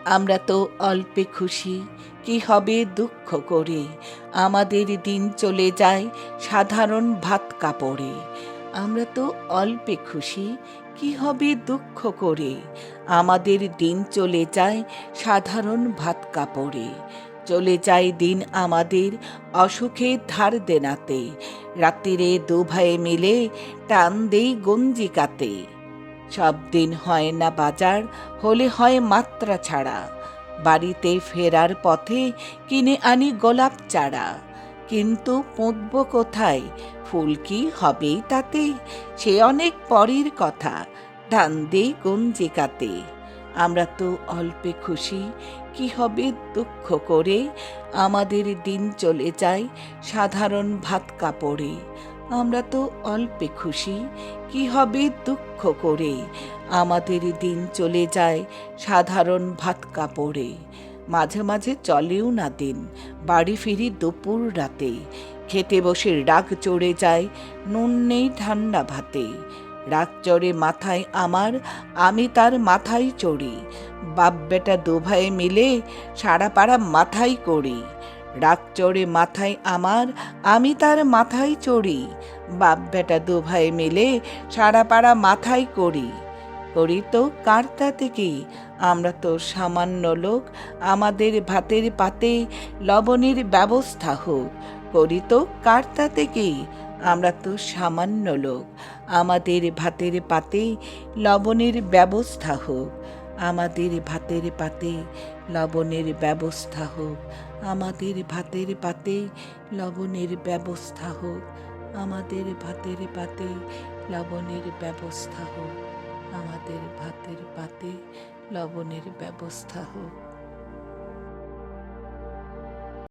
আমরা তো অল্পে খুশি, কি হবে দুঃখ করে। আমাদের দিন চলে যায় সাধারণ ভাত কাপড়ে। আমরা তো অল্পে খুশি, কি হবে দুঃখ করে। আমাদের দিন চলে যায় সাধারণ ভাত কাপড়ে। চলে যায় দিন আমাদের অসুখে ধার দেনাতে। রাত্রিরে দু ভাইয়ে মিলে টান দেই গঞ্জিকাতে। সব দিন হয় না বাজার, হলে হয় মাত্রা ছাড়া। বাড়িতে ফেরার পথে কিনে আনি গোলাপ চারা। কিন্তু পুঁতব কোথায়, ফুল কি হবেই তাতে। সে অনেক পরের কথা, ধান দেই গঞ্জিকাতে। আমরা তো অল্পে খুশি, কি হবে দুঃখ করে। আমাদের দিন চলে যায় সাধারণ ভাত কাপড়ে। আমরা তো অল্পে খুশি, কি হবে দুঃখ করে। আমাদের দিন চলে যায় সাধারণ ভাত কাপড়ে। মাঝে মাঝে চলেও না দিন, বাড়ি ফিরি দুপুর রাতে। খেতে বসে রাগ চড়ে যায়, নুন নেই ঠান্ডা ভাতে। রাগ চড়ে মাথায় আমার, আমি তার মাথায় চড়ি। বাপ বেটা দু ভাই মিলে সারা পাড়া মাথায় করি। রাগ চড়ে মাথায় আমার, আমি তার মাথায় চড়ি। বাপ বেটা দু ভাই মিলে সারা পাড়া মাথায় করি। করি তো কার তাতে কি, আমরা তো সামান্য লোক। আমাদের ভাতের পাতে লবণের ব্যবস্থা হোক। করি তো কার তাতে কি, আমরা তো সামান্য লোক। আমাদের ভাতের পাতে লবণের ব্যবস্থা হোক। আমাদের ভাতের পাতে লবণের ব্যবস্থা হোক। আমাদের ভাতের পাতে লবণের ব্যবস্থা হোক। আমাদের ভাতের পাতে লবণের ব্যবস্থা হোক। আমাদের ভাতের পাতে লবণের ব্যবস্থা হোক।